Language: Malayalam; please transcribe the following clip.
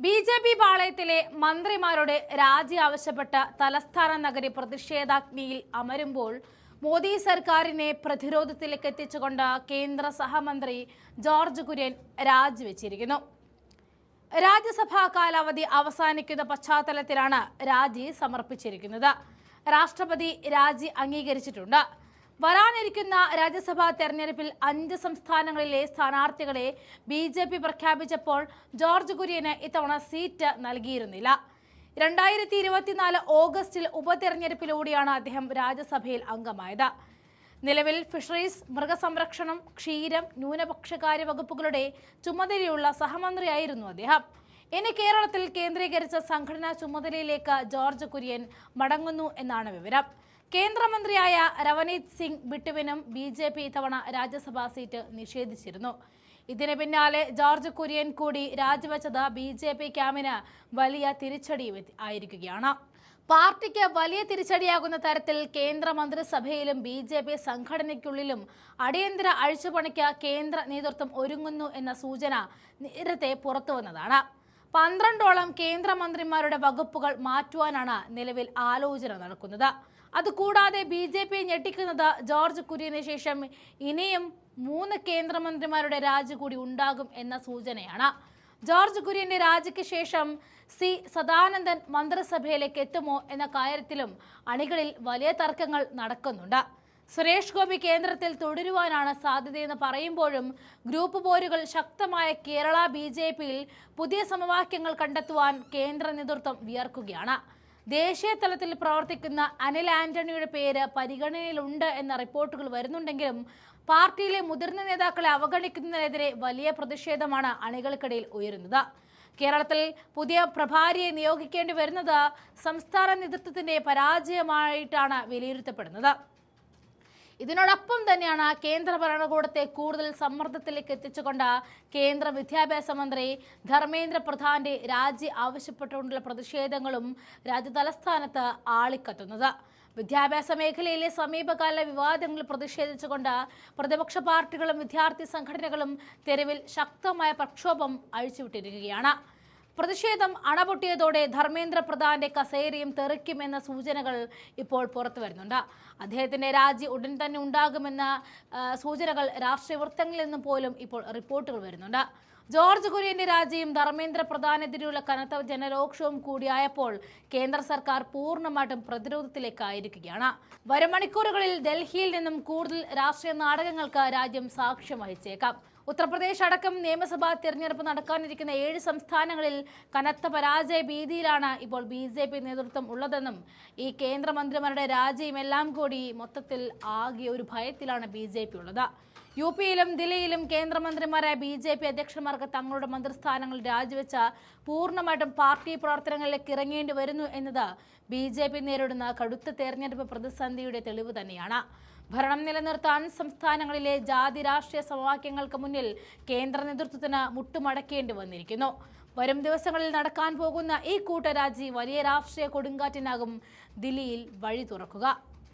ബി.ജെ.പി. പാളയത്തിലെ മന്ത്രിമാരുടെ രാജി ആവശ്യപ്പെട്ട തലസ്ഥാന നഗരി പ്രതിഷേധാഗ്നിയിൽ അമരുമ്പോൾ മോദി സർക്കാരിനെ പ്രതിരോധത്തിലേക്ക് എത്തിച്ചുകൊണ്ട് കേന്ദ്ര സഹമന്ത്രി ജോർജ് കുര്യൻ രാജിവെച്ചിരിക്കുന്നു. രാജ്യസഭാ കാലാവധി അവസാനിക്കുന്ന പശ്ചാത്തലത്തിലാണ് രാജി സമർപ്പിച്ചിരിക്കുന്നത്. രാഷ്ട്രപതി രാജി അംഗീകരിച്ചിട്ടുണ്ട്. വരാനിരിക്കുന്ന രാജ്യസഭാ തെരഞ്ഞെടുപ്പിൽ 5 സംസ്ഥാനങ്ങളിലെ സ്ഥാനാർത്ഥികളെ ബി.ജെ.പി. പ്രഖ്യാപിച്ചപ്പോൾ ജോർജ് കുര്യന് ഇത്തവണ സീറ്റ് നൽകിയിരുന്നില്ല. 2024 ഓഗസ്റ്റിൽ ഉപതെരഞ്ഞെടുപ്പിലൂടെയാണ് അദ്ദേഹം രാജ്യസഭയിൽ അംഗമായത്. നിലവിൽ ഫിഷറീസ്, മൃഗസംരക്ഷണം, ക്ഷീരം, ന്യൂനപക്ഷകാര്യ വകുപ്പുകളുടെ ചുമതലയുള്ള സഹമന്ത്രിയായിരുന്നു അദ്ദേഹം. ഇനി കേരളത്തിൽ കേന്ദ്രീകരിച്ച സംഘടനാ ചുമതലയിലേക്ക് ജോർജ് കുര്യൻ മടങ്ങുന്നു എന്നാണ് വിവരം. കേന്ദ്രമന്ത്രിയായ രവനീത് സിംഗ് ബിട്ടുവിനും ബി.ജെ.പി. ഇത്തവണ രാജ്യസഭാ സീറ്റ് നിഷേധിച്ചിരുന്നു. ഇതിന് പിന്നാലെ ജോർജ് കുര്യൻ കൂടി രാജിവെച്ചത് ബി.ജെ.പി. ക്യാമ്പിന് വലിയ തിരിച്ചടി ആയിരിക്കുകയാണ്. പാർട്ടിക്ക് വലിയ തിരിച്ചടിയാകുന്ന തരത്തിൽ കേന്ദ്രമന്ത്രിസഭയിലും ബി.ജെ.പി. സംഘടനയ്ക്കുള്ളിലും അടിയന്തര അഴിച്ചുപണിക്ക് കേന്ദ്ര നേതൃത്വം ഒരുങ്ങുന്നു എന്ന സൂചന നേരത്തെ പുറത്തുവന്നതാണ്. 12ഓളം കേന്ദ്രമന്ത്രിമാരുടെ വകുപ്പുകൾ മാറ്റുവാനാണ് നിലവിൽ ആലോചന നടക്കുന്നത്. അതുകൂടാതെ ബി.ജെ.പി. ഞെട്ടിക്കുന്നത് ജോർജ് കുര്യന് ശേഷം ഇനിയും 3 കേന്ദ്രമന്ത്രിമാരുടെ രാജി കൂടി ഉണ്ടാകും എന്ന സൂചനയാണ്. ജോർജ് കുര്യന്റെ രാജിക്ക് ശേഷം സി സദാനന്ദൻ മന്ത്രിസഭയിലേക്ക് എത്തുമോ എന്ന കാര്യത്തിലും അണികളിൽ വലിയ തർക്കങ്ങൾ നടക്കുന്നുണ്ട്. സുരേഷ് ഗോപി കേന്ദ്രത്തിൽ തുടരുവാനാണ് സാധ്യതയെന്ന് പറയുമ്പോഴും ഗ്രൂപ്പ് പോരുകൾ ശക്തമായ കേരള ബി.ജെ.പിയിൽ പുതിയ സമവാക്യങ്ങൾ കണ്ടെത്തുവാൻ കേന്ദ്ര നേതൃത്വം വിയർക്കുകയാണ്. ദേശീയ തലത്തിൽ പ്രവർത്തിക്കുന്ന അനിൽ ആന്റണിയുടെ പേര് പരിഗണനയിലുണ്ട് എന്ന റിപ്പോർട്ടുകൾ വരുന്നുണ്ടെങ്കിലും പാർട്ടിയിലെ മുതിർന്ന നേതാക്കളെ അവഗണിക്കുന്നതിനെതിരെ വലിയ പ്രതിഷേധമാണ് അണികൾക്കിടയിൽ ഉയരുന്നത്. കേരളത്തിൽ പുതിയ പ്രഭാരിയെ നിയോഗിക്കേണ്ടി വരുന്നത് സംസ്ഥാന നേതൃത്വത്തിന്റെ പരാജയമായിട്ടാണ് വിലയിരുത്തപ്പെടുന്നത്. ഇതിനോടൊപ്പം തന്നെയാണ് കേന്ദ്ര ഭരണകൂടത്തെ കൂടുതൽ സമ്മർദ്ദത്തിലേക്ക് എത്തിച്ചുകൊണ്ട് കേന്ദ്ര വിദ്യാഭ്യാസ മന്ത്രി ധർമ്മേന്ദ്ര പ്രധാന്റെ രാജി ആവശ്യപ്പെട്ടുകൊണ്ടുള്ള പ്രതിഷേധങ്ങളും രാജ്യതലസ്ഥാനത്ത് ആളിക്കത്തുന്നത്. വിദ്യാഭ്യാസ മേഖലയിലെ സമീപകാല വിവാദങ്ങളിൽ പ്രതിഷേധിച്ചുകൊണ്ട് പ്രതിപക്ഷ പാർട്ടികളും വിദ്യാർത്ഥി സംഘടനകളും തെരുവിൽ ശക്തമായ പ്രക്ഷോഭം അഴിച്ചുവിട്ടിരിക്കുകയാണ്. പ്രതിഷേധം അണപൊട്ടിയതോടെ ധർമ്മേന്ദ്ര പ്രധാന്റെ കസേരയും തെറിക്കുമെന്ന സൂചനകൾ ഇപ്പോൾ പുറത്തു വരുന്നുണ്ട്. അദ്ദേഹത്തിന്റെ രാജി ഉടൻ തന്നെ ഉണ്ടാകുമെന്ന സൂചനകൾ രാഷ്ട്രീയ വൃത്തങ്ങളിൽ നിന്നും പോലും ഇപ്പോൾ റിപ്പോർട്ടുകൾ വരുന്നുണ്ട്. ജോർജ് കുര്യന്റെ രാജിയും ധർമ്മേന്ദ്ര പ്രധാനെതിരെയുള്ള കനത്ത ജനരോക്ഷവും കൂടിയായപ്പോൾ കേന്ദ്ര സർക്കാർ പൂർണ്ണമായിട്ടും പ്രതിരോധത്തിലേക്കായിരിക്കുകയാണ്. വരും മണിക്കൂറുകളിൽ ഡൽഹിയിൽ നിന്നും കൂടുതൽ രാഷ്ട്രീയ നാടകങ്ങൾക്ക് രാജ്യം സാക്ഷ്യം വഹിച്ചേക്കാം. ഉത്തർപ്രദേശ് അടക്കം നിയമസഭാ തിരഞ്ഞെടുപ്പ് നടക്കാനിരിക്കുന്ന 7 സംസ്ഥാനങ്ങളിൽ കനത്ത പരാജയ ഭീതിയിലാണ് ഇപ്പോൾ ബി.ജെ.പി. നേതൃത്വം ഉള്ളതെന്നും ഈ കേന്ദ്രമന്ത്രിമാരുടെ രാജിയും എല്ലാം കൂടി മൊത്തത്തിൽ ആകെ ഒരു ഭയത്തിലാണ് ബി.ജെ.പി. ഉള്ളത്. യു.പിയിലും ദില്ലിയിലും കേന്ദ്രമന്ത്രിമാരായ ബി.ജെ.പി. അധ്യക്ഷന്മാർക്ക് തങ്ങളുടെ മന്ത്രിസ്ഥാനങ്ങൾ രാജിവെച്ച പൂർണ്ണമായിട്ടും പാർട്ടി പ്രവർത്തനങ്ങളിലേക്ക് ഇറങ്ങേണ്ടി വരുന്നു എന്നത് ബി.ജെ.പി. നേരിടുന്ന കടുത്ത തെരഞ്ഞെടുപ്പ് പ്രതിസന്ധിയുടെ തെളിവ് തന്നെയാണ്. ഭരണം നിലനിർത്താൻ സംസ്ഥാനങ്ങളിലെ ജാതി രാഷ്ട്രീയ സമവാക്യങ്ങൾക്ക് മുന്നിൽ കേന്ദ്ര നേതൃത്വത്തിന് മുട്ടുമടക്കേണ്ടി വന്നിരിക്കുന്നു. വരും ദിവസങ്ങളിൽ നടക്കാൻ പോകുന്ന ഈ കൂട്ടരാജി വലിയ രാഷ്ട്രീയ കൊടുങ്കാറ്റിനാകും ദില്ലിയിൽ വഴി തുറക്കുക.